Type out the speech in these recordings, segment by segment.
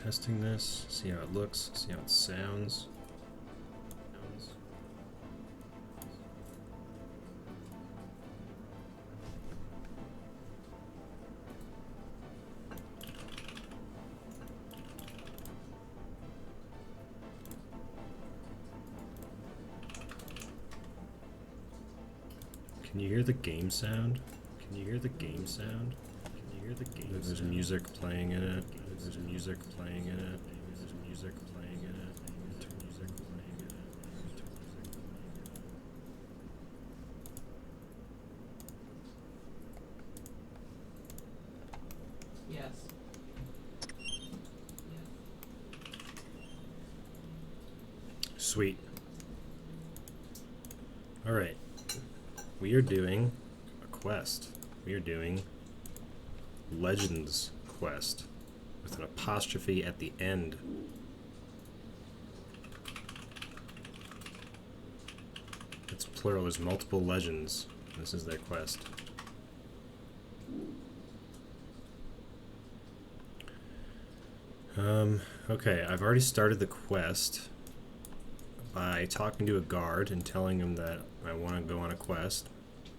testing this, see how it looks, see how it sounds. Can you hear the game sound? Can you hear the game sound? Can you hear the game sound? There's music playing in it. There's music playing in it. There's music playing in it. There's music playing in it. Yes. Sweet. All right. We are doing a quest. We are doing Legends quest with an apostrophe at the end. It's plural. There's multiple legends. This is their quest. Okay, I've already started the quest by talking to a guard and telling him that I want to go on a quest.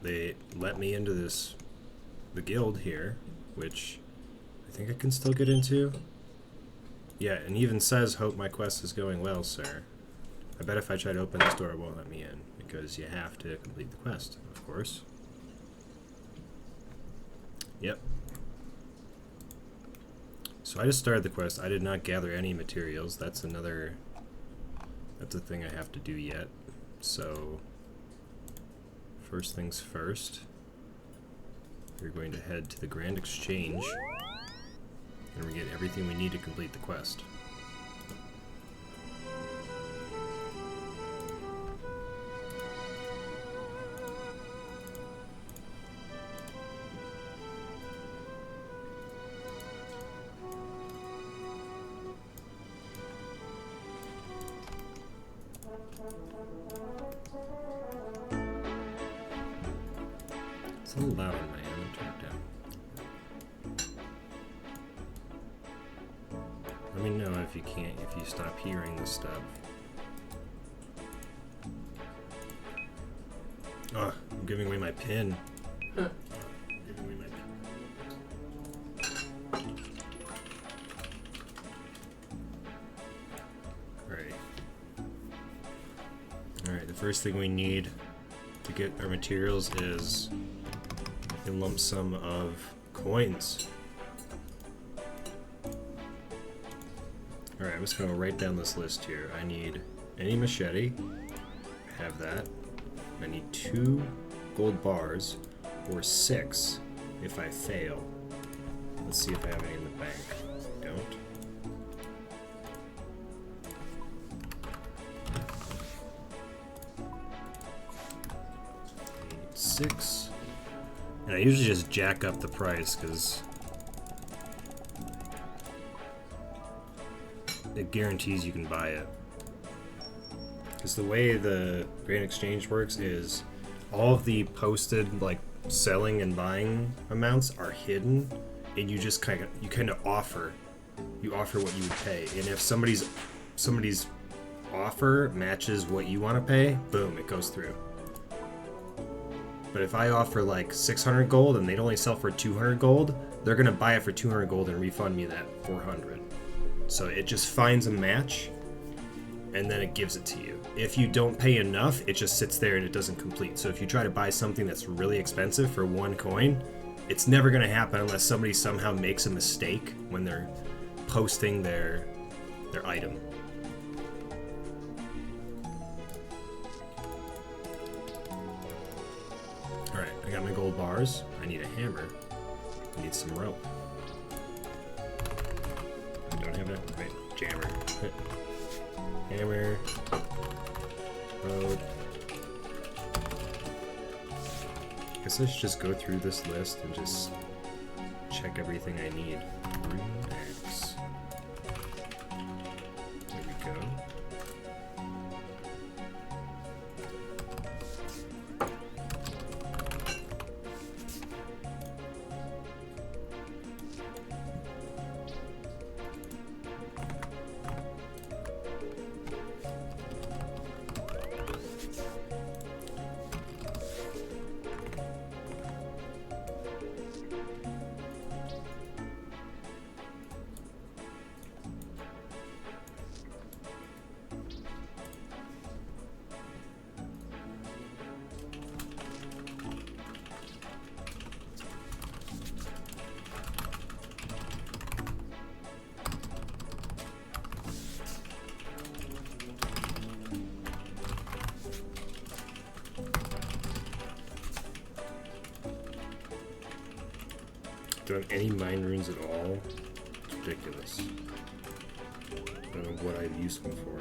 They let me into the guild here, which I think I can still get into. Yeah, and even says, "Hope my quest is going well, sir." I bet if I try to open this door, it won't let me in, because you have to complete the quest, of course. Yep. So I just started the quest. I did not gather any materials. That's a thing I have to do yet. So first things first, we're going to head to the Grand Exchange and we get everything we need to complete the quest. It's a little loud on my end. I'm turn it down. Let me know if you stop hearing the stuff. Oh, I'm giving away my pin. Giving away my pin. Alright, the first thing we need to get our materials is a lump sum of coins. Alright, I'm just going to write down this list here. I need any machete. I have that. I need 2 gold bars, or 6 if I fail. Let's see if I have any in the bank. I don't. I need 6. And I usually just jack up the price because it guarantees you can buy it. Because the way the Grand Exchange works is all of the posted like selling and buying amounts are hidden, and you just kind of offer what you would pay, and if somebody's offer matches what you want to pay, boom, it goes through. But if I offer like 600 gold and they'd only sell for 200 gold, they're gonna buy it for 200 gold and refund me that 400. So it just finds a match and then it gives it to you. If you don't pay enough, it just sits there and it doesn't complete. So if you try to buy something that's really expensive for 1 coin, it's never gonna happen unless somebody somehow makes a mistake when they're posting their item. Alright, I got my gold bars. I need a hammer. I need some rope. I don't have it. Wait, jammer. Hammer. Rope. I guess I should just go through this list and just check everything I need. X. There we go. Don't have any mind runes at all. It's ridiculous. I don't know what I'd use them for.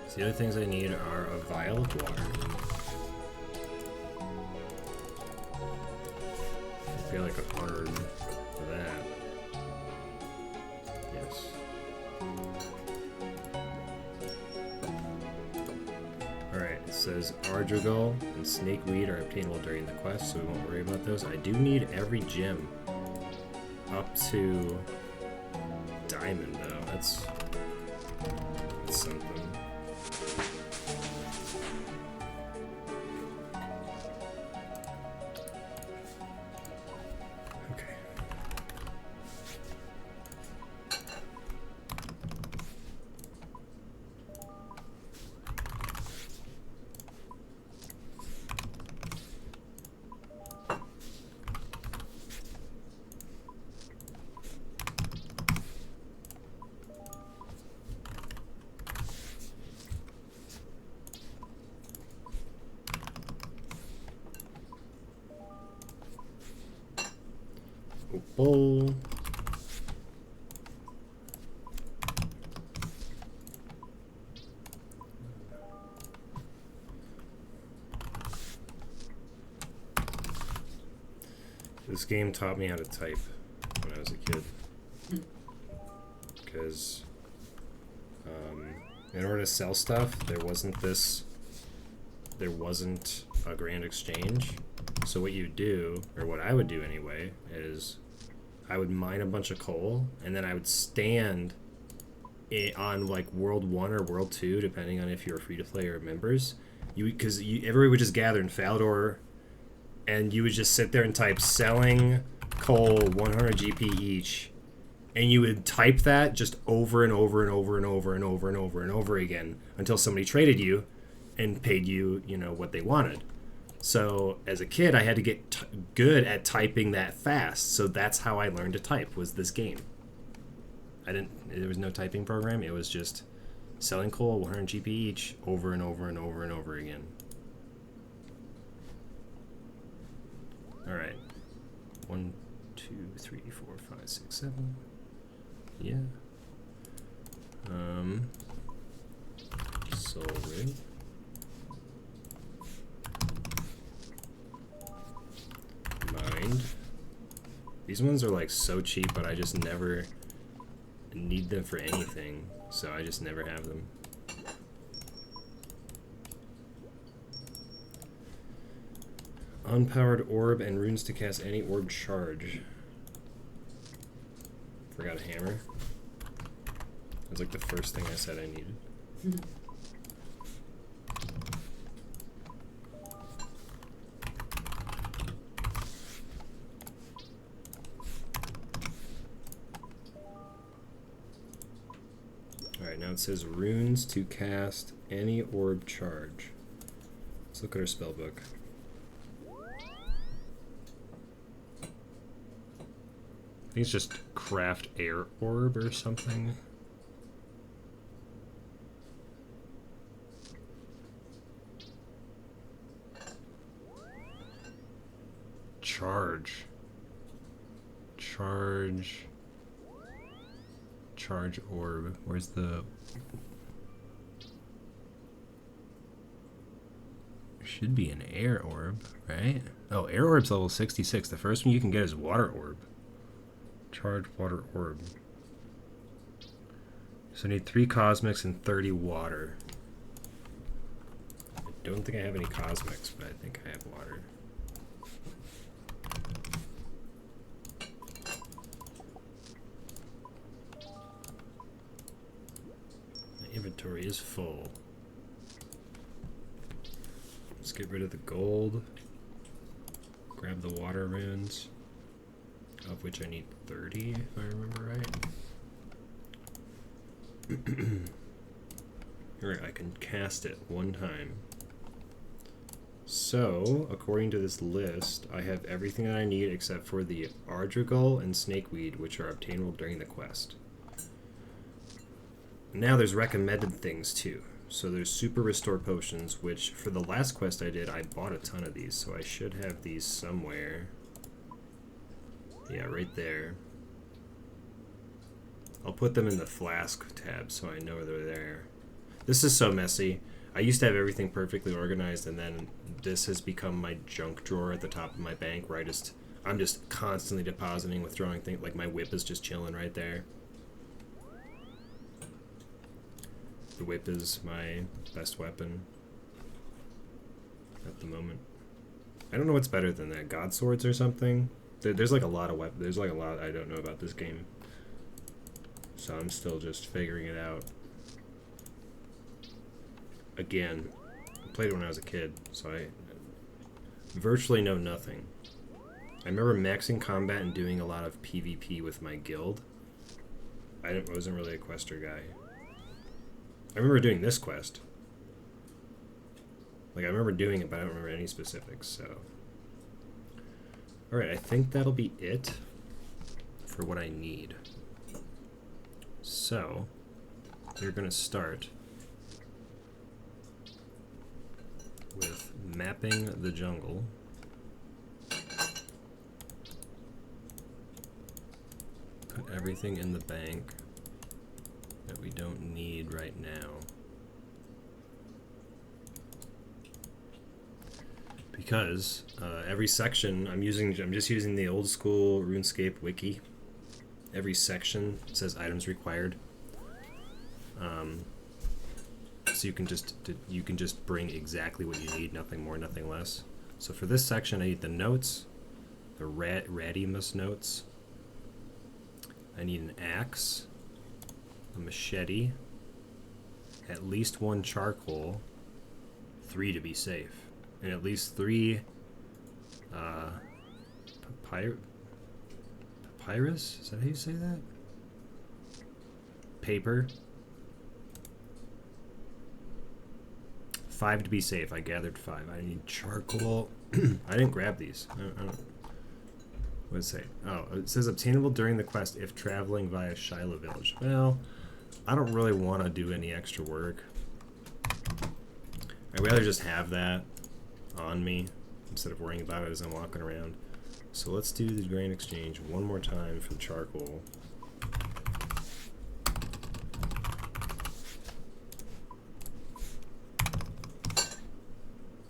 So the other things I need are a vial of water. I feel like 100 for that. Yes. Alright, it says Ardragal and Snakeweed are obtainable during the quest, so we won't worry about those. I do need every gem up to Diamond, though. That's something. Okay. Bowl. This game taught me how to type when I was a kid. Because in order to sell stuff, there wasn't a grand exchange. So what you do, or what I would do anyway, is I would mine a bunch of coal, and then I would stand on like World 1 or World 2, depending on if you're free-to-play or members. Because everybody would just gather in Falador, and you would just sit there and type selling coal 100 GP each, and you would type that just over and over and over and over and over and over and over again until somebody traded you and paid you, what they wanted. So as a kid, I had to get good at typing that fast. So that's how I learned to type, was this game. There was no typing program. It was just selling coal, 100 GP each, over and over and over and over again. All right. 1, 2, 3, 4, 5, 6, 7. Yeah. Soul ring. Mind. These ones are like so cheap, but I just never need them for anything, so I just never have them. Unpowered orb and runes to cast any orb charge. Forgot a hammer. That's like the first thing I said I needed. Alright, now it says runes to cast any orb charge. Let's look at our spell book. I think it's just craft air orb or something. Charge orb. Where's the... Should be an air orb, right? Oh, air orb's level 66. The first one you can get is water orb. Charge water orb. So I need 3 cosmics and 30 water. I don't think I have any cosmics, but I think I have water. My inventory is full. Let's get rid of the gold. Grab the water runes, of which I need 30, if I remember right. Alright, I can cast it one time. So, according to this list, I have everything that I need except for the Ardrigal and Snakeweed, which are obtainable during the quest. Now there's recommended things too. So there's Super Restore Potions, which for the last quest I did, I bought a ton of these, so I should have these somewhere. Yeah, right there. I'll put them in the Flask tab so I know they're there. This is so messy. I used to have everything perfectly organized, and then this has become my junk drawer at the top of my bank, where I'm just constantly depositing, withdrawing things. Like my whip is just chilling right there. The whip is my best weapon at the moment. I don't know what's better than that. God swords or something? There's like a lot of weapons. There's like a lot I don't know about this game. So I'm still just figuring it out. Again, I played it when I was a kid, so I virtually know nothing. I remember maxing combat and doing a lot of PvP with my guild. I wasn't really a quester guy. I remember doing this quest. Like, I remember doing it, but I don't remember any specifics, so. Alright, I think that'll be it for what I need. So, we're going to start with mapping the jungle. Put everything in the bank that we don't need right now. Because every section, I'm just using the old school RuneScape wiki. Every section says items required. So you can just bring exactly what you need, nothing more, nothing less. So for this section, I need the notes, the Radimus notes. I need an axe, a machete, at least 1 charcoal, 3 to be safe, and at least 3 papyrus? Is that how you say that? Paper. 5 to be safe. I gathered 5. I need charcoal. I didn't grab these. I don't, what does it say? Oh, it says obtainable during the quest if traveling via Shiloh Village. Well, I don't really want to do any extra work. I'd rather just have that on me instead of worrying about it as I'm walking around. So let's do the grain exchange one more time for the charcoal.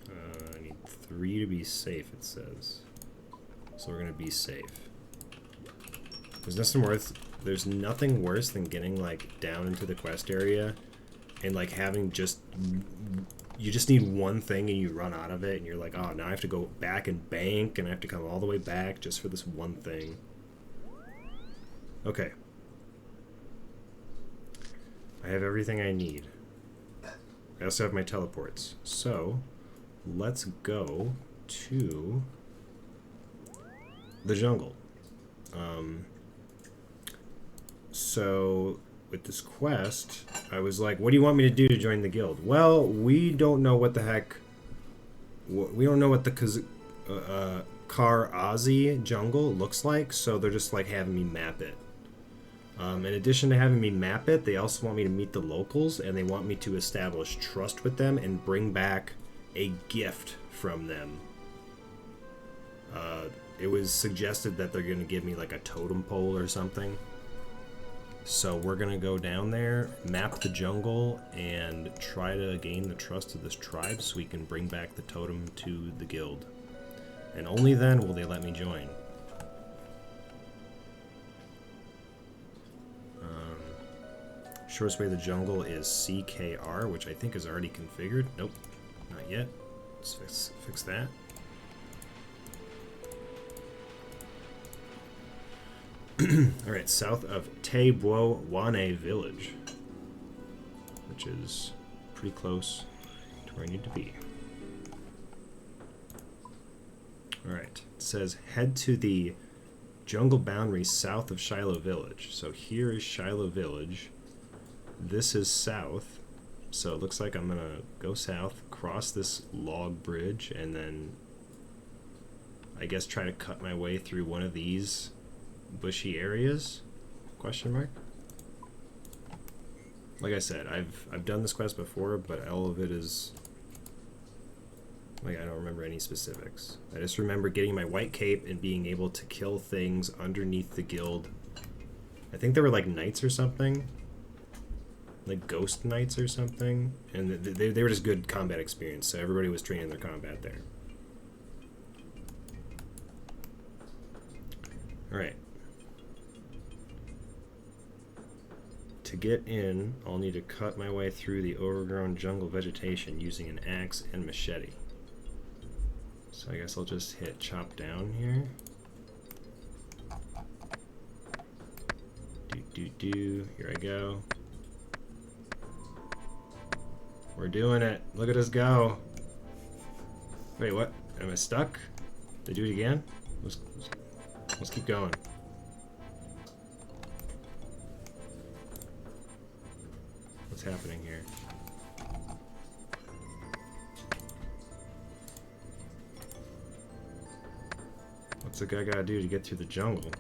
I need 3 to be safe, it says. So we're gonna be safe. There's nothing worse than getting like down into the quest area and like having you just need one thing and you run out of it and you're like, oh, now I have to go back and bank and I have to come all the way back just for this one thing. Okay. I have everything I need. I also have my teleports. So let's go to the jungle. So with this quest, I was like, what do you want me to do to join the guild? Well, we don't know what the heck, we don't know what the Karazi jungle looks like, so they're just like having me map it. In addition to having me map it, they also want me to meet the locals, and they want me to establish trust with them and bring back a gift from them. It was suggested that they're going to give me like a totem pole or something. So we're going to go down there, map the jungle, and try to gain the trust of this tribe so we can bring back the totem to the guild. And only then will they let me join. Shortest way to the jungle is CKR, which I think is already configured. Nope, not yet. Let's fix that. Alright, south of Tebowane village, which is pretty close to where I need to be. Alright, it says head to the jungle boundary south of Shiloh village. So here is Shiloh village. This is south. So it looks like I'm gonna go south, cross this log bridge, and then I guess try to cut my way through one of these bushy areas? Question mark? Like I said, I've done this quest before, but all of it is like I don't remember any specifics. I just remember getting my white cape and being able to kill things underneath the guild. I think they were like knights or something, like ghost knights or something, and they were just good combat experience. So everybody was training their combat there. All right. To get in, I'll need to cut my way through the overgrown jungle vegetation using an axe and machete. So I guess I'll just hit chop down here. Here I go. We're doing it. Look at us go. Wait, what? Am I stuck? Did I do it again? Let's keep going. What's happening here? What's the guy gotta do to get through the jungle?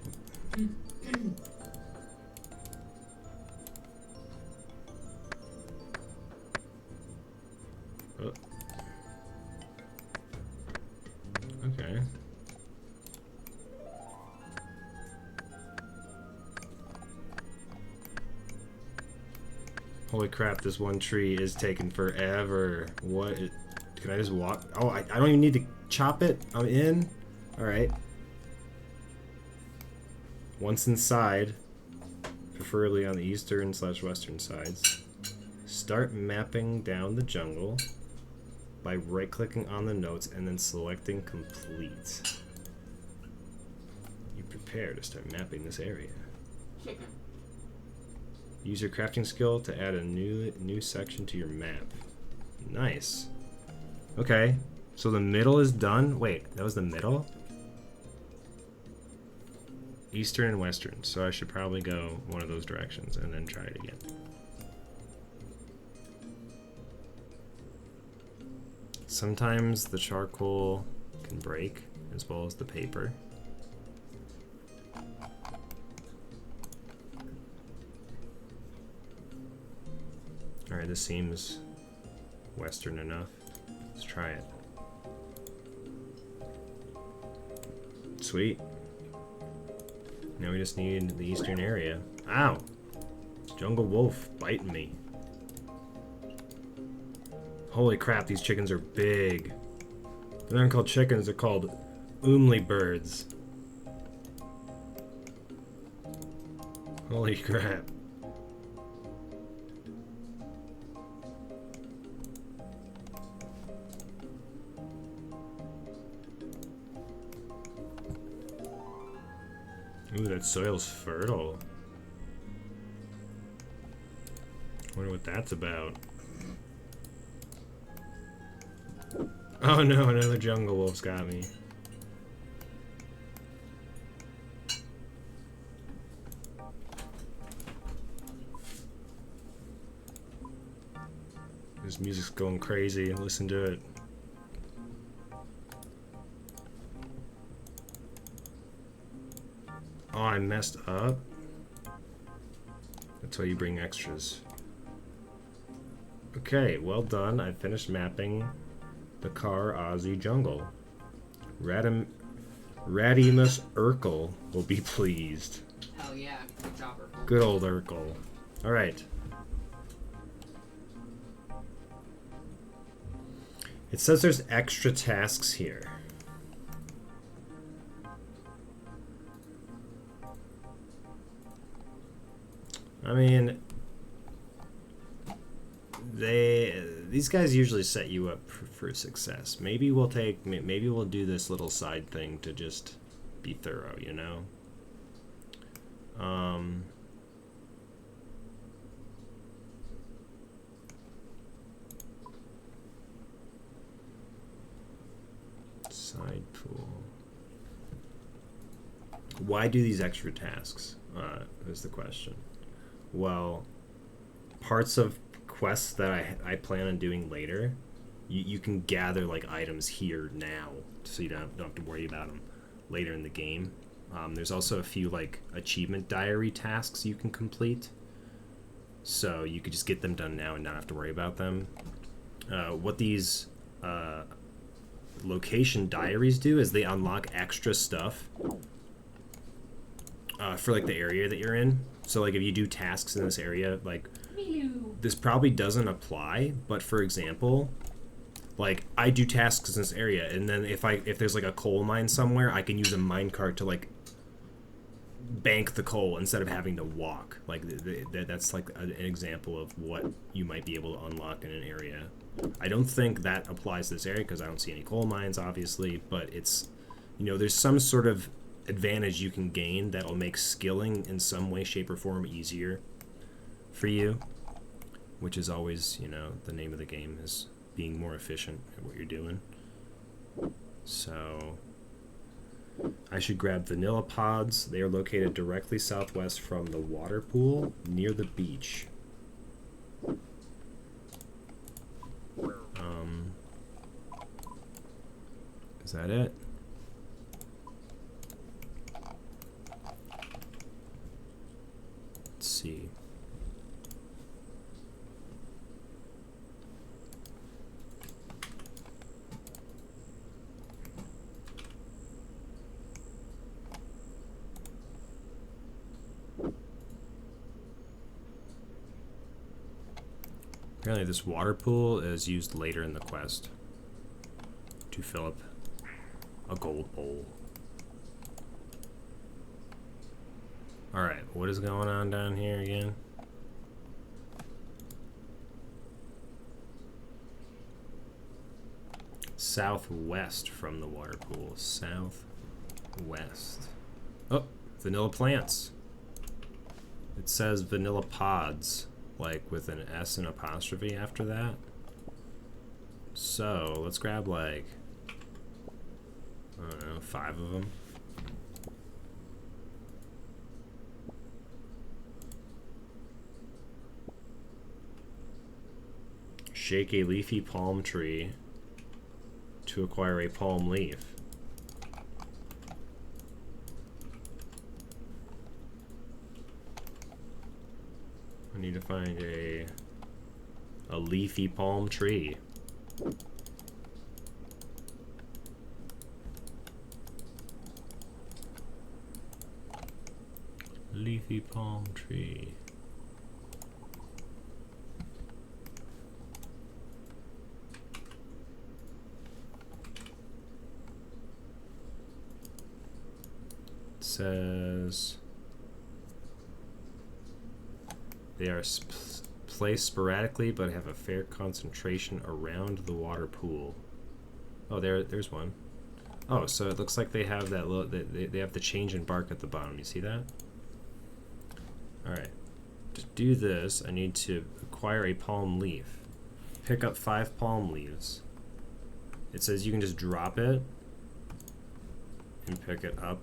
Oh. Okay. Holy crap, this one tree is taking forever. What? Can I just walk? Oh, I don't even need to chop it. I'm in. Alright. Once inside, preferably on the eastern/western sides, start mapping down the jungle by right-clicking on the notes and then selecting complete. You prepare to start mapping this area. Chicken. Use your crafting skill to add a new section to your map. Nice. Okay, so the middle is done. Wait, that was the middle? Eastern and western, so I should probably go one of those directions and then try it again. Sometimes the charcoal can break as well as the paper. Alright, this seems western enough. Let's try it. Sweet. Now we just need the eastern area. Ow! Jungle wolf biting me. Holy crap, these chickens are big. They're not called chickens, they're called oomly birds. Holy crap. Ooh, that soil's fertile. Wonder what that's about. Oh no, another jungle wolf's got me. This music's going crazy. Listen to it. Oh, I messed up. That's why you bring extras. Okay, well done. I finished mapping the Car Ozzy jungle. Radimus Urkel will be pleased. Hell yeah, good job, Urkel. Good old Urkel. Alright. It says there's extra tasks here. I mean, these guys usually set you up for success. Maybe we'll do this little side thing to just be thorough, you know? Side pool. Why do these extra tasks? Is the question. Well, parts of quests that I plan on doing later, you can gather like items here now, so you don't have to worry about them later in the game. There's also a few like achievement diary tasks you can complete, so you could just get them done now and not have to worry about them. What these location diaries do is they unlock extra stuff for like the area that you're in. So like if you do tasks in this area, like this probably doesn't apply, but for example, like I do tasks in this area, and then if there's like a coal mine somewhere, I can use a minecart to like bank the coal instead of having to walk. Like that's like an example of what you might be able to unlock in an area. I don't think that applies to this area because I don't see any coal mines, obviously, but it's, you know, there's some sort of advantage you can gain that will make skilling in some way, shape, or form easier for you, which is always, you know, the name of the game is being more efficient at what you're doing. So I should grab vanilla pods. They are located directly southwest from the water pool near the beach. Is that it? Let's see. Apparently this water pool is used later in the quest to fill up a gold bowl. Alright, what is going on down here again? Southwest from the water pool. Southwest. Oh, vanilla plants. It says vanilla pods, like with an S and apostrophe after that. So let's grab like, I don't know, 5 of them. Shake a leafy palm tree to acquire a palm leaf. I need to find a leafy palm tree. Leafy palm tree. It says they are placed sporadically but have a fair concentration around the water pool. Oh, there's one. Oh, so it looks like they have that little, they have the change in bark at the bottom. You see that? Alright. To do this, I need to acquire a palm leaf. Pick up 5 palm leaves. It says you can just drop it and pick it up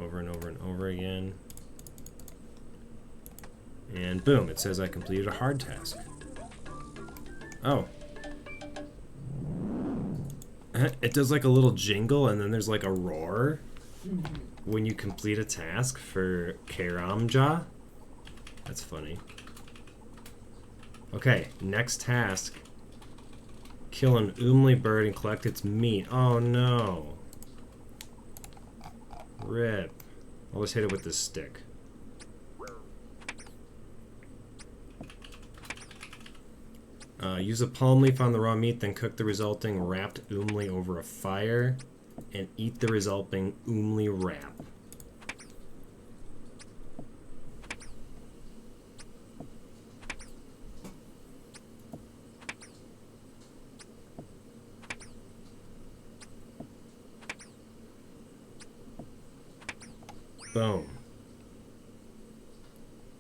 over and over and over again. And boom, it says I completed a hard task. Oh. It does like a little jingle and then there's like a roar when you complete a task for Karamja. That's funny. Okay, next task. Kill an Umli bird and collect its meat. Oh no. Rip. I'll just hit it with this stick. Use a palm leaf on the raw meat, then cook the resulting wrapped umli over a fire, and eat the resulting umli wrap. Boom.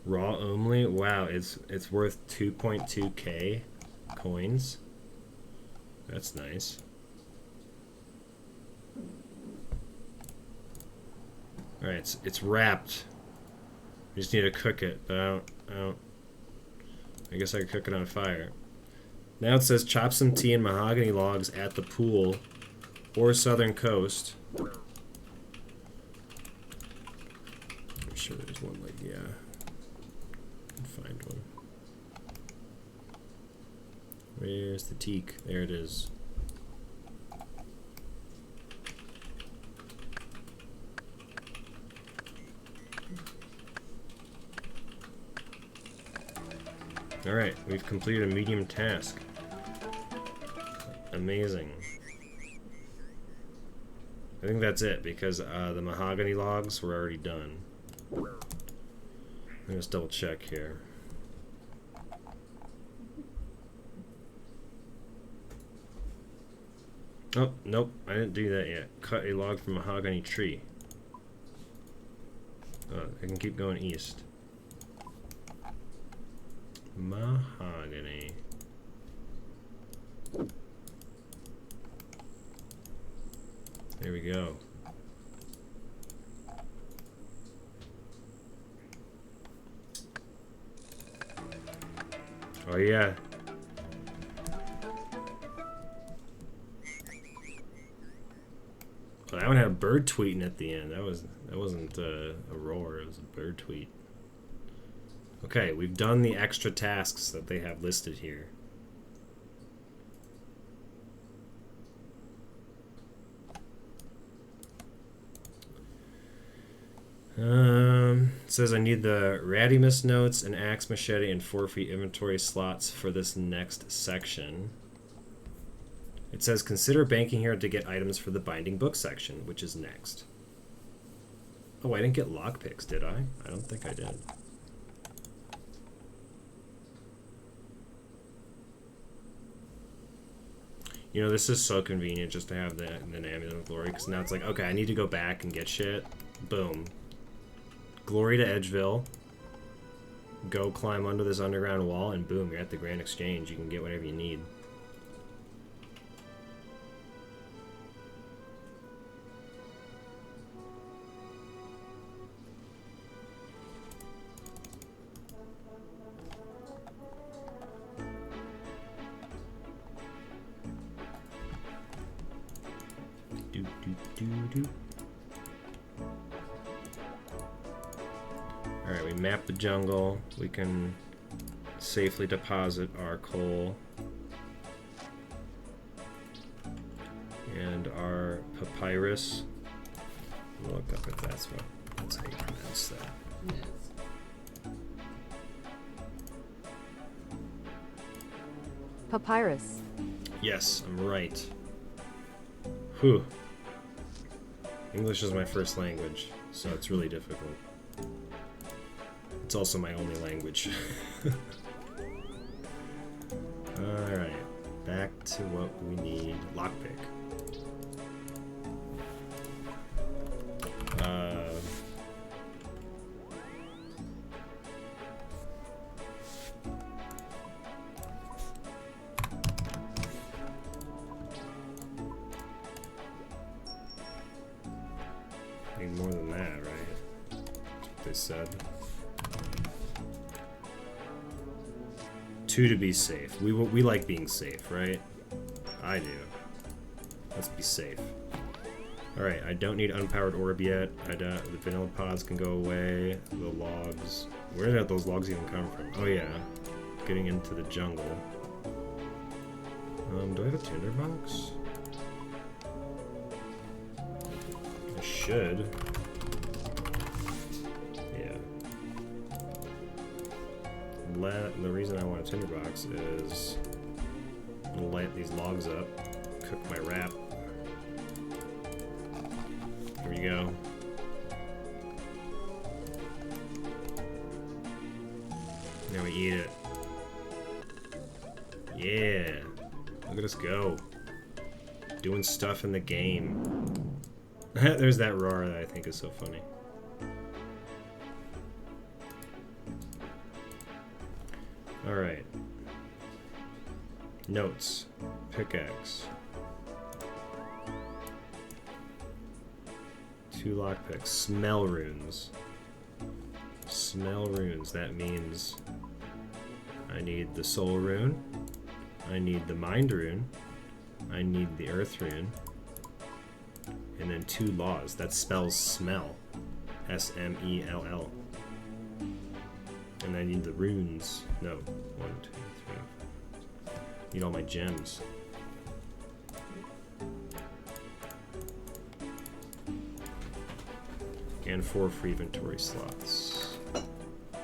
Raw umli. Wow, it's worth 2.2k coins. That's nice. Alright, it's wrapped. We just need to cook it, but I don't I guess I could cook it on fire. Now it says chop some tea and mahogany logs at the pool or southern coast. I'm sure there's one like, yeah. I can find one. Where's the teak? There it is. Alright, we've completed a medium task. Amazing. I think that's it, because the mahogany logs were already done. Let me just double check here. Oh, nope, I didn't do that yet. Cut a log from a mahogany tree. Oh, I can keep going east. Mahogany. There we go. Oh yeah. Well, that one had a bird tweeting at the end. That wasn't a roar. It was a bird tweet. Okay, we've done the extra tasks that they have listed here. It says I need the Radimus notes, an axe machete, and 4 feet inventory slots for this next section. It says consider banking here to get items for the binding book section, which is next. Oh, I didn't get lockpicks, did I? I don't think I did. You know, this is so convenient just to have the Amulet of Glory, because now it's like, okay, I need to go back and get shit. Boom. Glory to Edgeville. Go climb under this underground wall, and boom, you're at the Grand Exchange. You can get whatever you need. Alright, we map the jungle. We can safely deposit our coal. And our papyrus. We'll look up if that's how you pronounce that. Yes. Papyrus. Yes, I'm right. Whew. English is my first language, so it's really difficult. It's also my only language. Alright, back to what we need. Lockpick. Need more than that, right? That's what they said. 2 to be safe. We like being safe, right? I do. Let's be safe. Alright, I don't need unpowered orb yet. The vanilla pods can go away. The logs. Where did those logs even come from? Oh yeah. Getting into the jungle. Do I have a tinderbox? I should. Yeah. The reason I want a tinderbox is I'm gonna light these logs up, cook my wrap. Here we go. Now we eat it. Yeah. Look at us go. Doing stuff in the game. There's that roar that I think is so funny. Alright. Notes. Pickaxe. 2 lockpicks. Smell runes. Smell runes. That means I need the soul rune. I need the mind rune. I need the earth rune. And then 2 laws. That spells smell. S-M-E-L-L. And I need the runes. No. 1, 2, 3. Need all my gems. And 4 free inventory slots.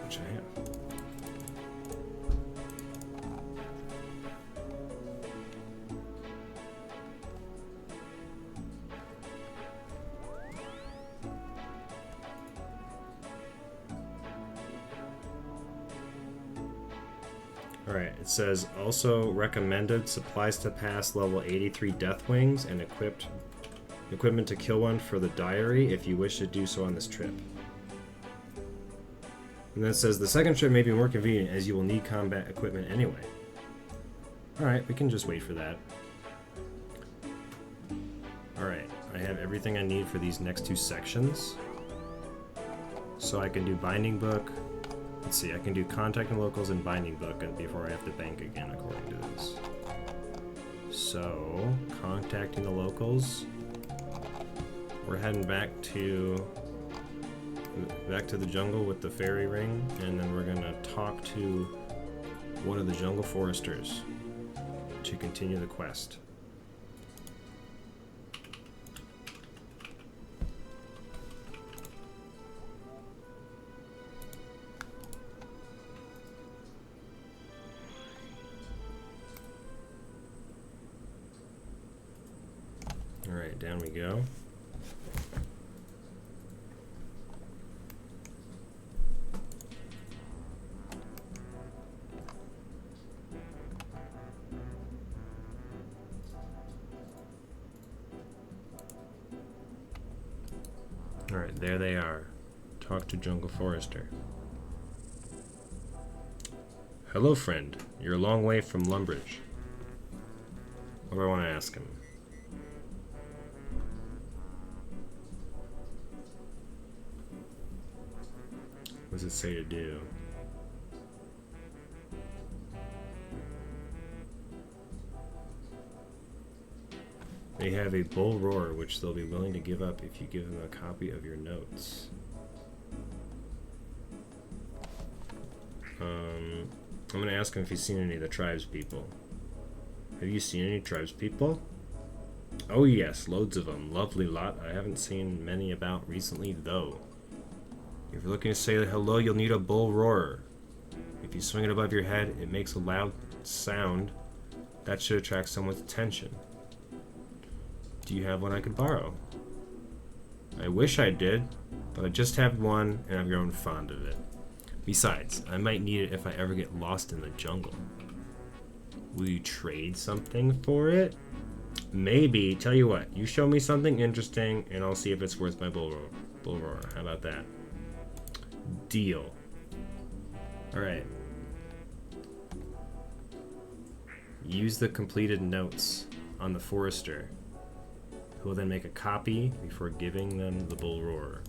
Which I have. Alright, it says also recommended supplies to pass level 83 death wings and equipment to kill one for the diary if you wish to do so on this trip. And then it says the second trip may be more convenient as you will need combat equipment anyway. Alright, we can just wait for that. Alright, I have everything I need for these next 2 sections. So I can do binding book. Let's see, I can do contacting locals and binding book before I have to bank again, according to this. So, contacting the locals. We're heading back to the jungle with the fairy ring, and then we're gonna talk to one of the jungle foresters to continue the quest. Alright, down we go. Alright, there they are. Talk to Jungle Forester. Hello, friend. You're a long way from Lumbridge. What do I want to ask him? What does it say to do? They have a bull roar, which they'll be willing to give up if you give them a copy of your notes. I'm gonna ask him if he's seen any of the tribes people. Have you seen any tribes people? Oh yes, loads of them. Lovely lot. I haven't seen many about recently, though. If you're looking to say hello, you'll need a bull roarer. If you swing it above your head, it makes a loud sound. That should attract someone's attention. Do you have one I could borrow? I wish I did, but I just have one and I've grown fond of it. Besides, I might need it if I ever get lost in the jungle. Will you trade something for it? Maybe. Tell you what, you show me something interesting and I'll see if it's worth my bull roarer. How about that? Deal. Alright. Use the completed notes on the forester, who will then make a copy before giving them the bull roarer.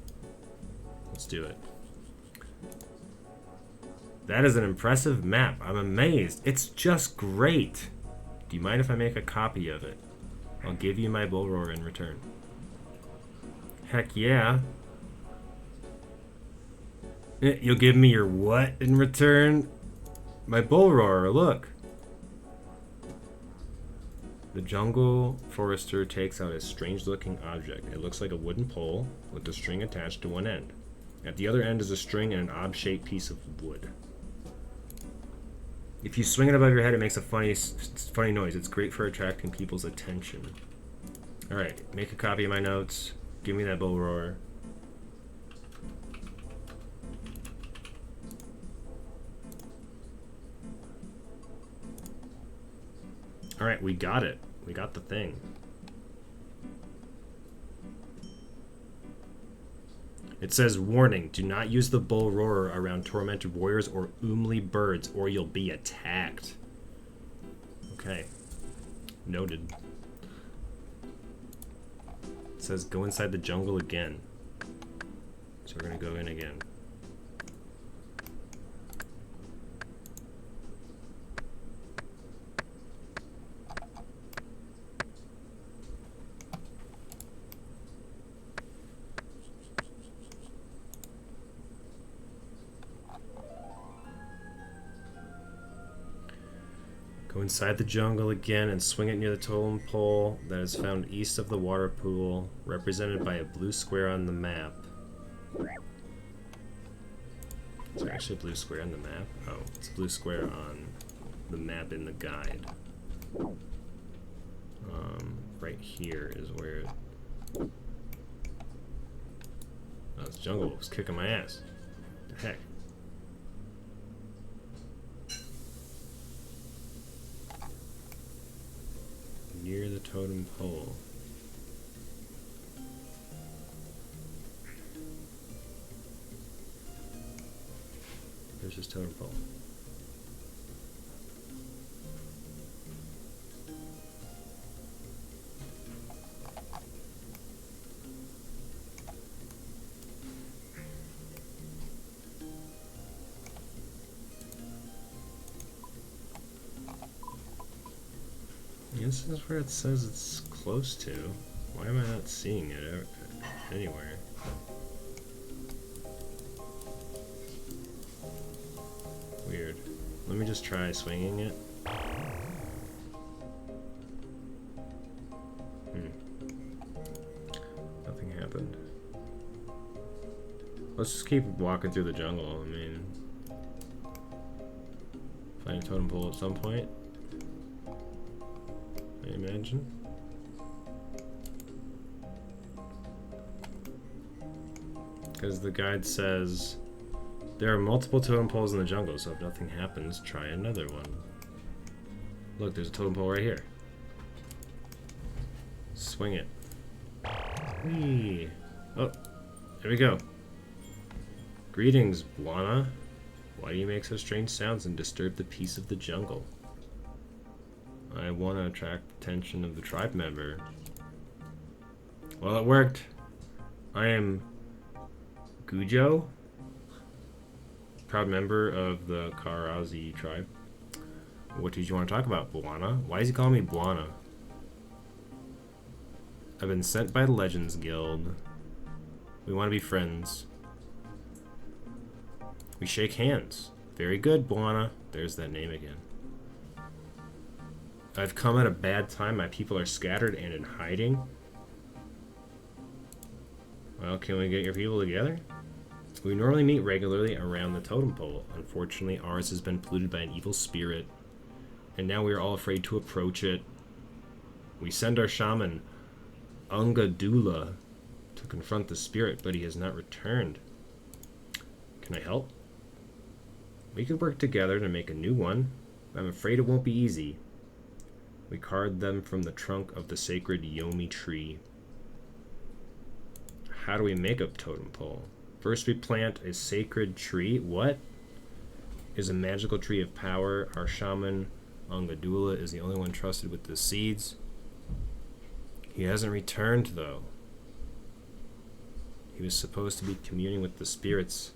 Let's do it. That is an impressive map. I'm amazed. It's just great. Do you mind if I make a copy of it? I'll give you my bull roarer in return. Heck yeah. You'll give me your what in return? My bull roarer, look. The jungle forester takes out a strange-looking object. It looks like a wooden pole with a string attached to one end. At the other end is a string and an odd-shaped piece of wood. If you swing it above your head, it makes a funny noise. It's great for attracting people's attention. Alright, make a copy of my notes. Give me that bull roarer. Alright, we got it. We got the thing. It says, warning, do not use the bull roarer around tormented warriors or oomly birds or you'll be attacked. Okay. Noted. It says, go inside the jungle again. So we're gonna go in again. Go inside the jungle again and swing it near the totem pole that is found east of the water pool, represented by a blue square on the map. Is there actually a blue square on the map? Oh, it's a blue square on the map in the guide. Right here is where... Oh, this jungle was kicking my ass. What the heck? Near the totem pole. There's his totem pole. This is where it says it's close to. Why am I not seeing it anywhere? Weird. Let me just try swinging it. Nothing happened. Let's just keep walking through the jungle. I mean, find a totem pole at some point. I imagine. Because the guide says there are multiple totem poles in the jungle, so if nothing happens, try another one. Look, there's a totem pole right here. Swing it. Whee. Oh, there we go. Greetings, Bwana. Why do you make such strange sounds and disturb the peace of the jungle? I want to attract attention of the tribe member. Well, it worked. I am Gujo, proud member of the Karazi tribe. What did you want to talk about, Bwana? Why is he calling me Bwana? I've been sent by the Legends Guild. We want to be friends. We shake hands. Very good, Bwana. There's that name again. I've come at a bad time. My people are scattered and in hiding. Well, can we get your people together? We normally meet regularly around the totem pole. Unfortunately, ours has been polluted by an evil spirit, and now we are all afraid to approach it. We send our shaman, Ungadula, to confront the spirit, but he has not returned. Can I help? We could work together to make a new one. I'm afraid it won't be easy. We carved them from the trunk of the sacred Yomi tree. How do we make a totem pole? First we plant a sacred tree. What? Is a magical tree of power. Our shaman, Ongadula, is the only one trusted with the seeds. He hasn't returned, though. He was supposed to be communing with the spirits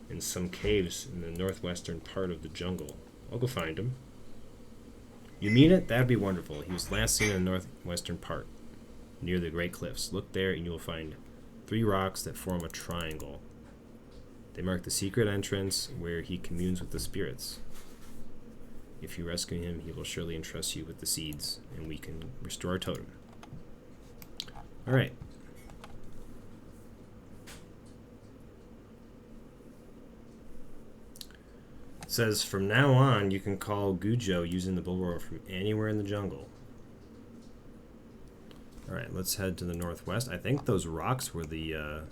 in some caves in the northwestern part of the jungle. I'll go find him. You mean it? That'd be wonderful. He was last seen in the northwestern part, near the Great Cliffs. Look there and you will find 3 rocks that form a triangle. They mark the secret entrance where he communes with the spirits. If you rescue him, he will surely entrust you with the seeds, and we can restore our totem. Alright. It says, from now on, you can call Gujo using the bullroarer from anywhere in the jungle. Alright, let's head to the northwest. I think those rocks were the, oh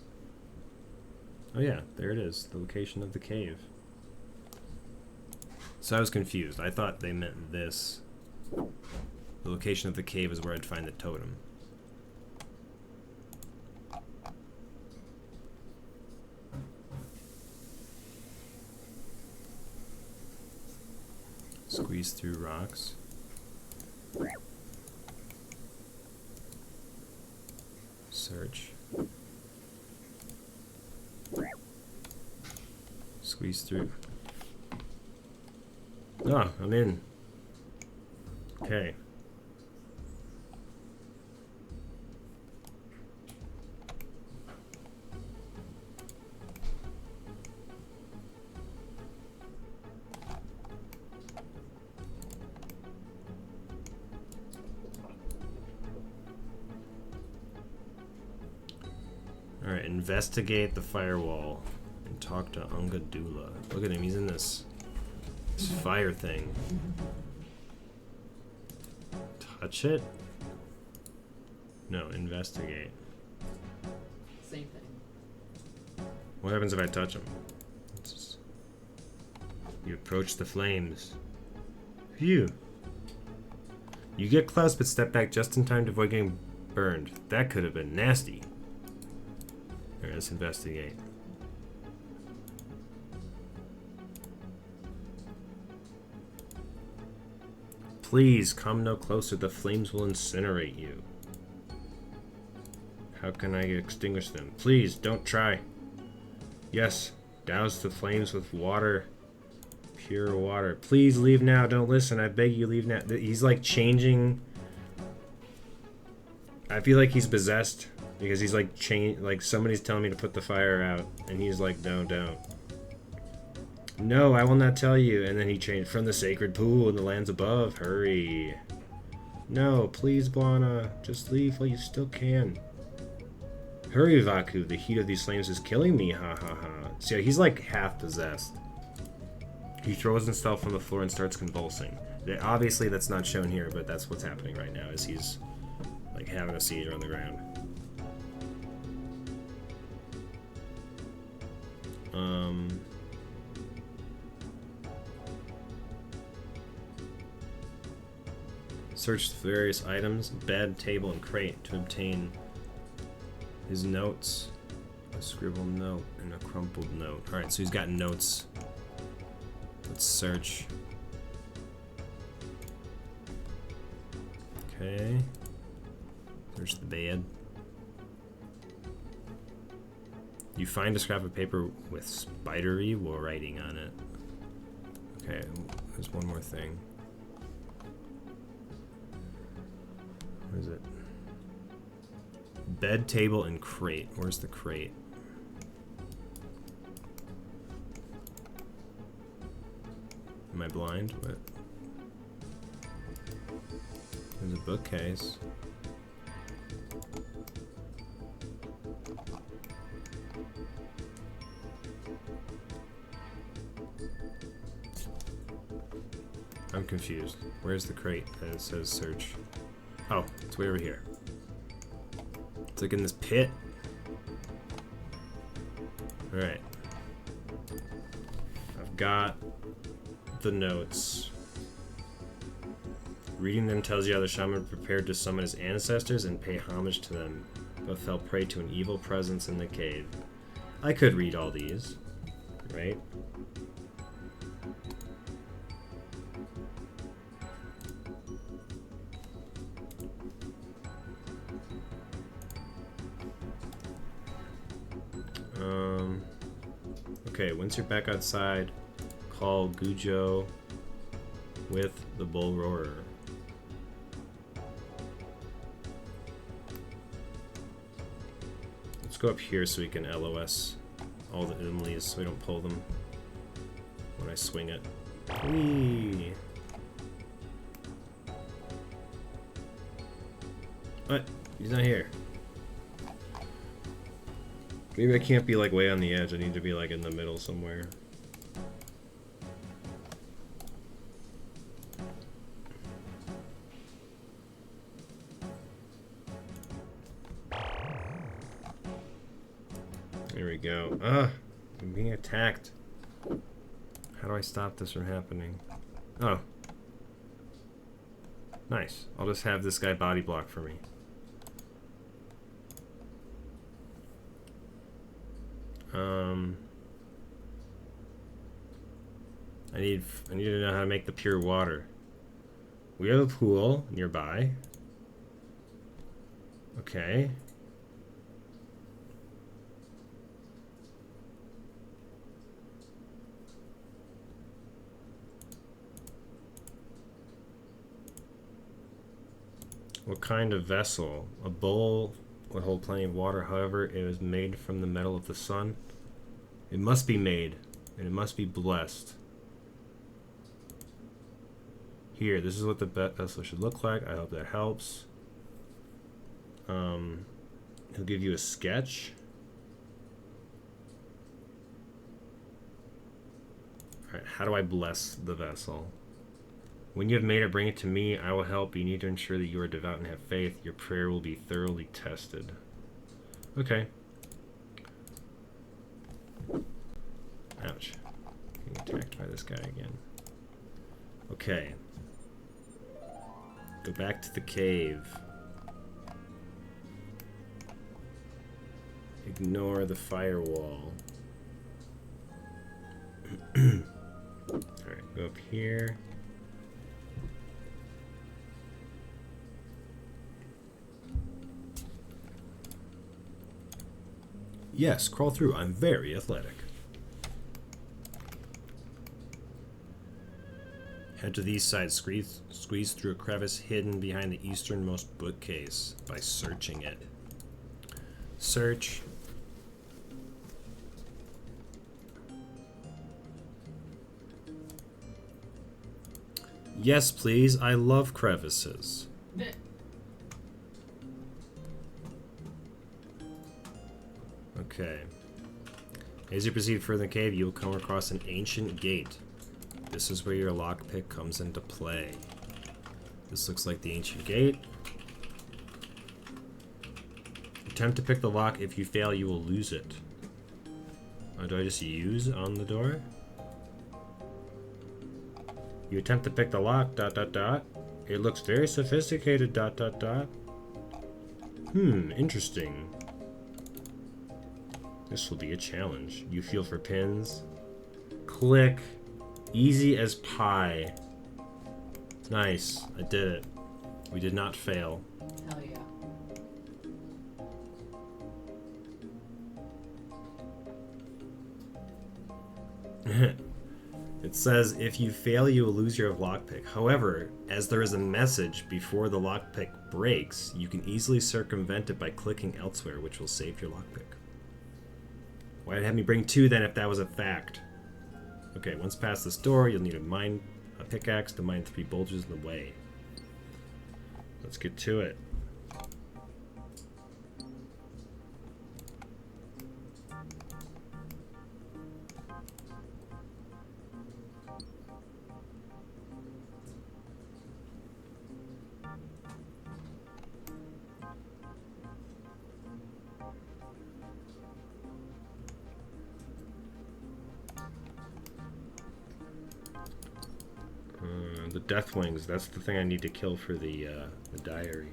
yeah, there it is. The location of the cave. So I was confused. I thought they meant this. The location of the cave is where I'd find the totem. Squeeze through rocks. Search. Squeeze through. Ah, I'm in. Okay. investigate the firewall and talk to Ungadula. Look at him, he's in this fire thing. Touch it? No, investigate. Same thing. What happens if I touch him? You approach the flames. Phew. You get close but step back just in time to avoid getting burned. That could have been nasty. Alright, let's investigate. Please come no closer, the flames will incinerate you. How can I extinguish them? Please, don't try. Yes, douse the flames with water. Pure water. Please leave now, don't listen, I beg you leave now. He's like changing. I feel like he's possessed because he's like like somebody's telling me to put the fire out and he's like, no, don't. No, I will not tell you. And then he changed from the sacred pool in the lands above. Hurry. No, please, Blana. Just leave while you still can. Hurry, Vaku. The heat of these flames is killing me. Ha ha ha. So he's like half possessed. He throws himself on the floor and starts convulsing. Obviously, that's not shown here, but that's what's happening right now. Is he's like having a seizure on the ground. Search various items, bed, table, and crate to obtain his notes. A scribbled note and a crumpled note. Alright, so he's got notes. Let's search. Okay. Search the bed. You find a scrap of paper with spidery writing on it. Okay, there's one more thing. What is it? Bed, table, and crate. Where's the crate? Am I blind? What? There's a bookcase. I'm confused. Where's the crate that it says search? Oh, it's way over here. It's like in this pit. Alright. I've got the notes. Reading them tells you how the shaman prepared to summon his ancestors and pay homage to them, but fell prey to an evil presence in the cave. I could read all these, right? Okay, once you're back outside, call Gujo with the bull roarer. Let's go up here so we can LOS all the Umlis so we don't pull them when I swing it. Whee! What? He's not here. Maybe I can't be like way on the edge. I need to be like in the middle somewhere. There we go. Ah! I'm being attacked. How do I stop this from happening? Oh. Nice. I'll just have this guy body block for me. I need to know how to make the pure water. We have a pool nearby. Okay. What kind of vessel? A bowl would hold plenty of water, however, it was made from the metal of the sun. It must be made, and it must be blessed. Here, this is what the vessel should look like. I hope that helps. He'll give you a sketch. Alright, how do I bless the vessel? When you have made it, bring it to me. I will help. You need to ensure that you are devout and have faith. Your prayer will be thoroughly tested. Okay. Ouch. Getting attacked by this guy again. Okay. Go back to the cave. Ignore the firewall. Alright, go up here. Yes, crawl through. I'm very athletic. Head to the east side. Squeeze through a crevice hidden behind the easternmost bookcase by searching it. Search. Yes, please. I love crevices. Okay. As you proceed further in the cave, you will come across an ancient gate. This is where your lockpick comes into play. This looks like the ancient gate. Attempt to pick the lock. If you fail, you will lose it. Do I just use on the door? You attempt to pick the lock, ... It looks very sophisticated, ... Interesting. This will be a challenge. You feel for pins. Click. Easy as pie. Nice. I did it. We did not fail. Hell yeah. It says, if you fail, you will lose your lockpick. However, as there is a message before the lockpick breaks, you can easily circumvent it by clicking elsewhere, which will save your lockpick. Why'd it have me bring 2 then if that was a fact? Okay, once past this door, you'll need a pickaxe to mine 3 bulges in the way. Let's get to it. The Deathwings, that's the thing I need to kill for the diary.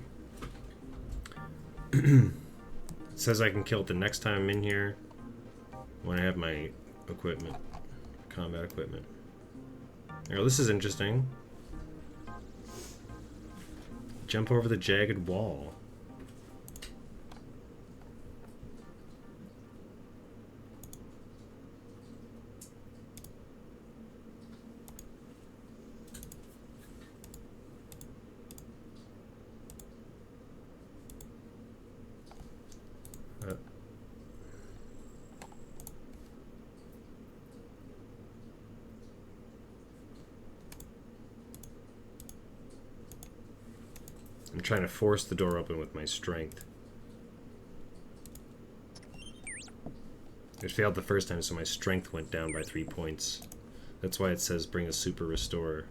It says I can kill it the next time I'm in here when I have my equipment, combat equipment. Oh, this is interesting. Jump over the jagged wall. I'm trying to force the door open with my strength. It failed the first time, so my strength went down by 3 points. That's why it says bring a super restore,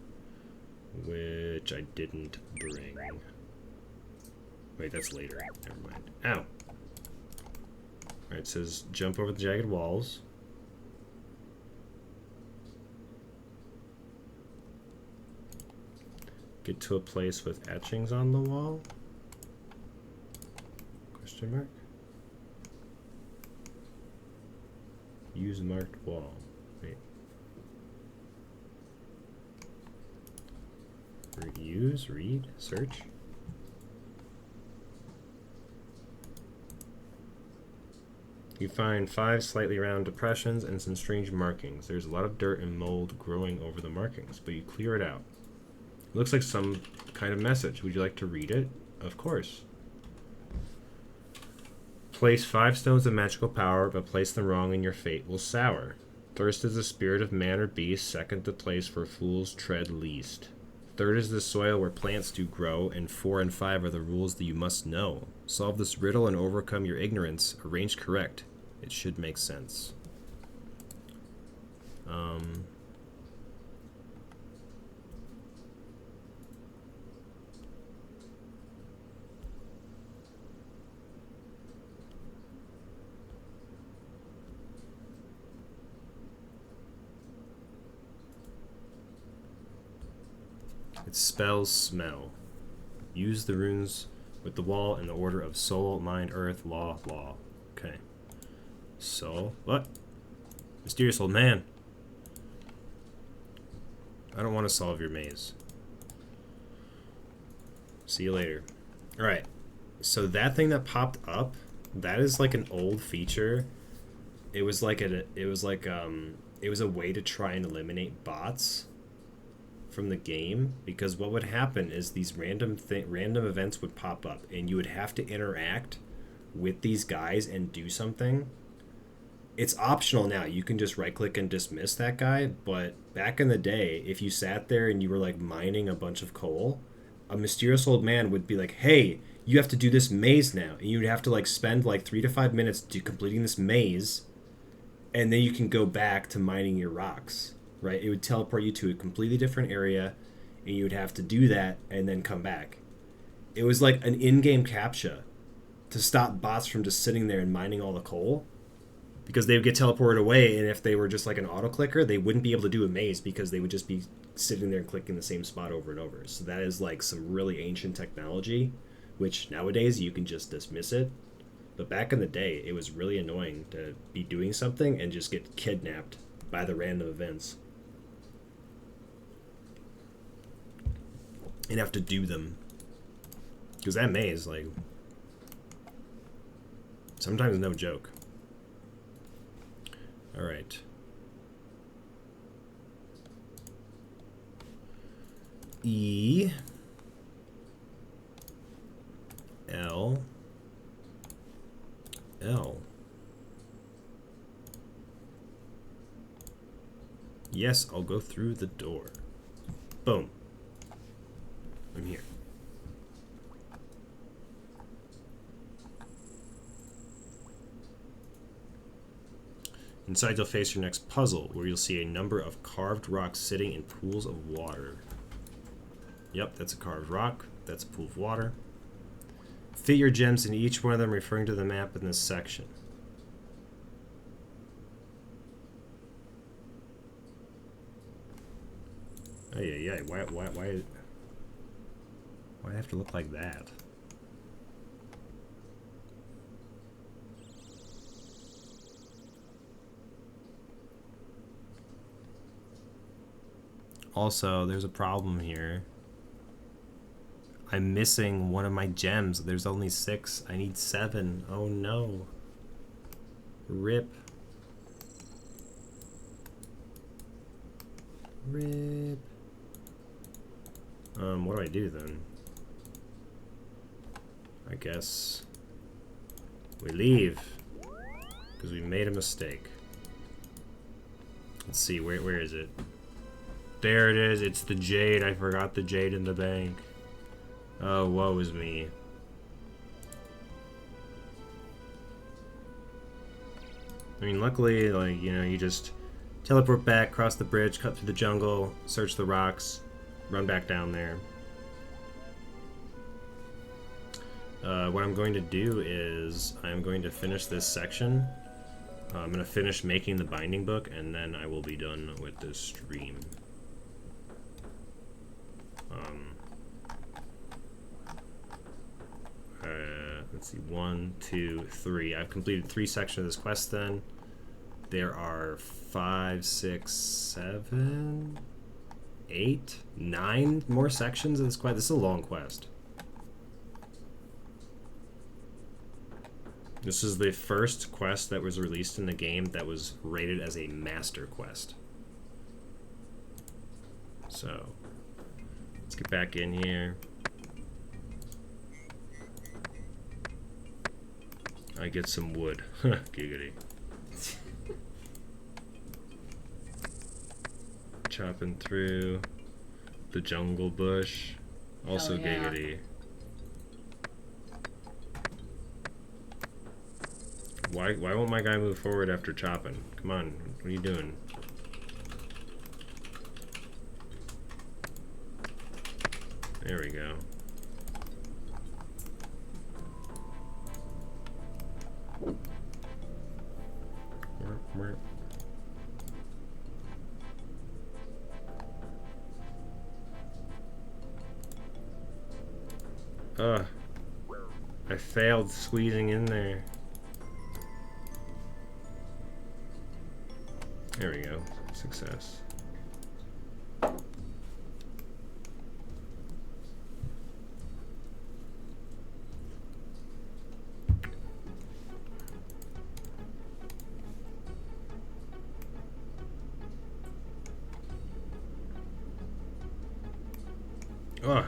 which I didn't bring. Wait, that's later. Never mind. Ow! Alright, it says jump over the jagged walls. Get to a place with etchings on the wall? Question mark? Use marked wall. Wait. Use, read, search. You find 5 slightly round depressions and some strange markings. There's a lot of dirt and mold growing over the markings, but you clear it out. It looks like some kind of message. Would you like to read it? Of course. Place 5 stones of magical power, but place them wrong and your fate will sour. First is the spirit of man or beast, second the place where fools tread least. Third is the soil where plants do grow, and 4 and 5 are the rules that you must know. Solve this riddle and overcome your ignorance. Arrange correct. It should make sense. It spells smell. Use the runes with the wall in the order of soul, mind, earth, law, law. Okay. Soul. What? Mysterious old man. I don't want to solve your maze. See you later. Alright. So that thing that popped up, that is like an old feature. It was like it was a way to try and eliminate bots from the game, because what would happen is these random events would pop up and you would have to interact with these guys and do something. It's optional now. You can just right click and dismiss that guy, but back in the day, if you sat there and you were like mining a bunch of coal, a mysterious old man would be like, "Hey, you have to do this maze now." And you'd have to like spend like 3 to 5 minutes completing this maze, and then you can go back to mining your rocks, right? It would teleport you to a completely different area, and you would have to do that and then come back. It was like an in-game captcha to stop bots from just sitting there and mining all the coal, because they would get teleported away, and if they were just like an auto clicker, they wouldn't be able to do a maze because they would just be sitting there and clicking the same spot over and over. So that is like some really ancient technology, which nowadays you can just dismiss it. But back in the day, it was really annoying to be doing something and just get kidnapped by the random events and have to do them. Because that maze, like, sometimes no joke. Alright. E. L. L. Yes, I'll go through the door. Boom. I'm here. Inside, you'll face your next puzzle, where you'll see a number of carved rocks sitting in pools of water. Yep, that's a carved rock. That's a pool of water. Fit your gems into each one of them, referring to the map in this section. Oh yeah. Why do I have to look like that? Also, there's a problem here. I'm missing one of my gems. There's only 6. I need 7. Oh no. Rip. Rip. What do I do then? I guess we leave, because we made a mistake. Let's see, where is it? There it is. It's the jade. I forgot the jade in the bank. Oh, woe is me. I mean, luckily, like, you know, you just teleport back, cross the bridge, cut through the jungle, search the rocks, run back down there. What I'm going to do is I'm going to finish this section. I'm going to finish making the binding book, and then I will be done with this stream. Let's see, 1, 2, 3. I've completed 3 sections of this quest then. There are 5, 6, 7, 8, 9 more sections of this quest. This is a long quest. This is the first quest that was released in the game that was rated as a master quest. So, let's get back in here. I get some wood. Giggity. Chopping through the jungle bush. Also giggity. Why won't my guy move forward after chopping? Come on, what are you doing? There we go. Ugh. I failed squeezing in there. There we go. Success. Ugh.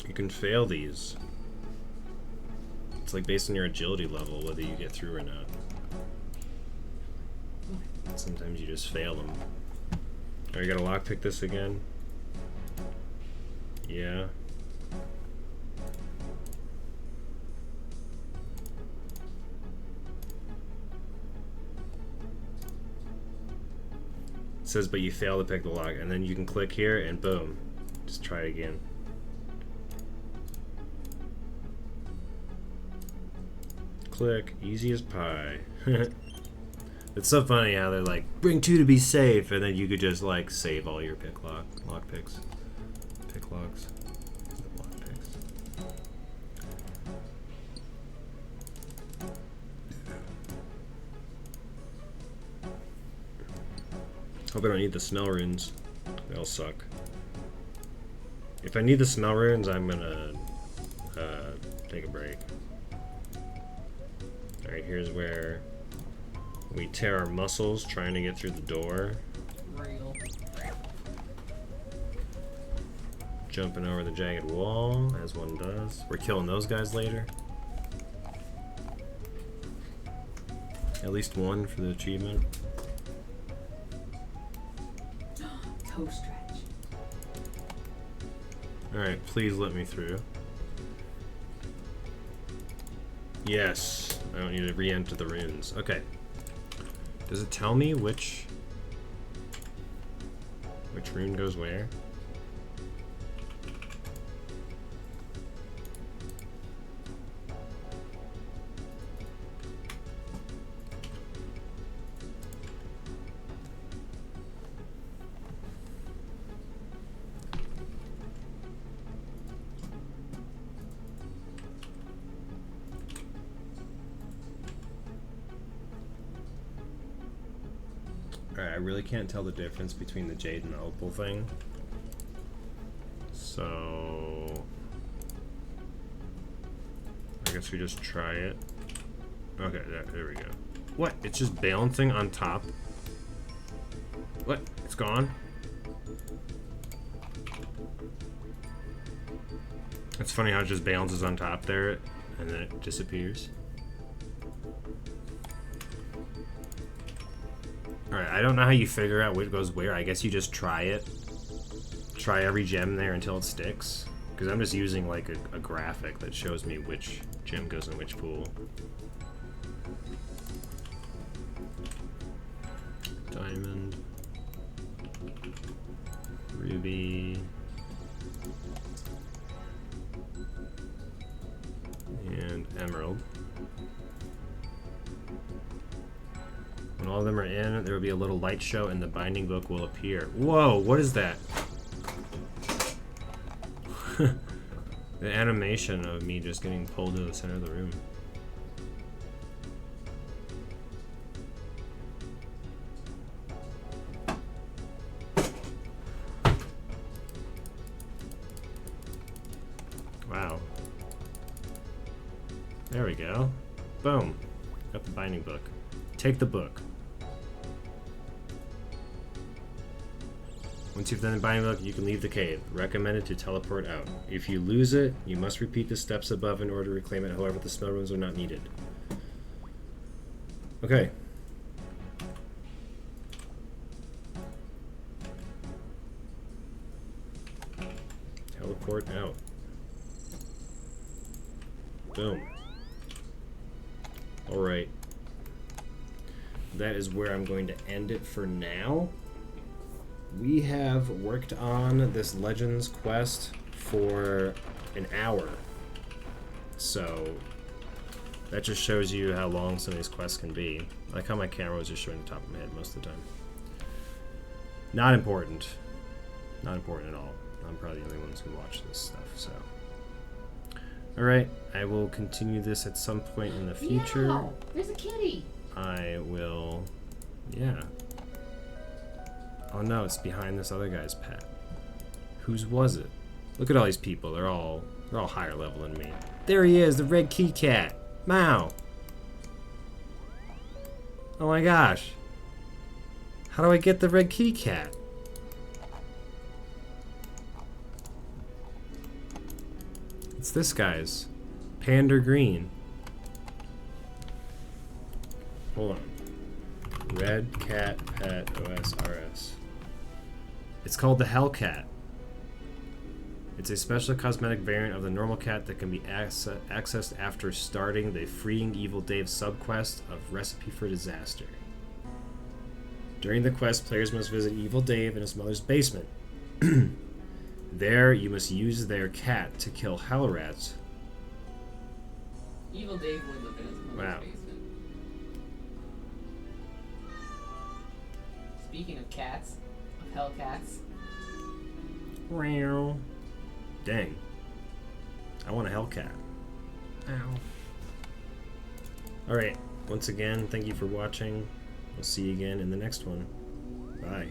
You can fail these. It's like based on your agility level, whether you get through or not. Sometimes you just fail them. Are you gonna lockpick this again? Yeah. It says, but you fail to pick the lock, and then you can click here and boom. Just try it again. Click, easy as pie. It's so funny how they're like, bring 2 to be safe, and then you could just like save all your lock picks. Pick locks. Lock picks. Hope I don't need the smell runes. They'll suck. If I need the smell runes, I'm gonna take a break. Alright, here's where we tear our muscles trying to get through the door. Real. Jumping over the jagged wall, as one does. We're killing those guys later. At least one for the achievement. Toe stretch. Alright, please let me through. Yes, I don't need to re-enter the runes. Okay. Does it tell me which rune goes where? Alright, I really can't tell the difference between the jade and the opal thing. So I guess we just try it. Okay, there we go. What? It's just balancing on top? What? It's gone? It's funny how it just balances on top there and then it disappears. Alright, I don't know how you figure out what goes where. I guess you just try it. Try every gem there until it sticks. Because I'm just using like a graphic that shows me which gem goes in which pool. Diamond. Ruby. And emerald. When all of them are in, there will be a little light show and the binding book will appear. Whoa, what is that? The animation of me just getting pulled to the center of the room. Wow. There we go. Boom. Got the binding book. Take the book. Once you've done the binding book, you can leave the cave. Recommended to teleport out. If you lose it, you must repeat the steps above in order to reclaim it. However, the smell runes are not needed. Okay. Teleport out. Boom. Alright. That is where I'm going to end it for now. We have worked on this Legends quest for an hour. So that just shows you how long some of these quests can be. I like how my camera was just showing the top of my head most of the time. Not important. Not important at all. I'm probably the only ones who watch this stuff, so. Alright, I will continue this at some point in the future. Meow. There's a kitty. I will. Yeah. Oh no, it's behind this other guy's pet. Whose was it? Look at all these people. They're all higher level than me. There he is, the red key cat. Mao. Oh my gosh. How do I get the red kitty cat? It's this guy's. Pander Green. Hold on. Red cat pet OSRS. It's called the Hellcat. It's a special cosmetic variant of the normal cat that can be accessed after starting the Freeing Evil Dave subquest of Recipe for Disaster. During the quest, players must visit Evil Dave in his mother's basement. There, you must use their cat to kill hell rats. Evil Dave would live in his mother's basement. Speaking of cats, of Hellcats. Meow. Dang. I want a Hellcat. Ow. Alright, once again, thank you for watching. We'll see you again in the next one. Bye.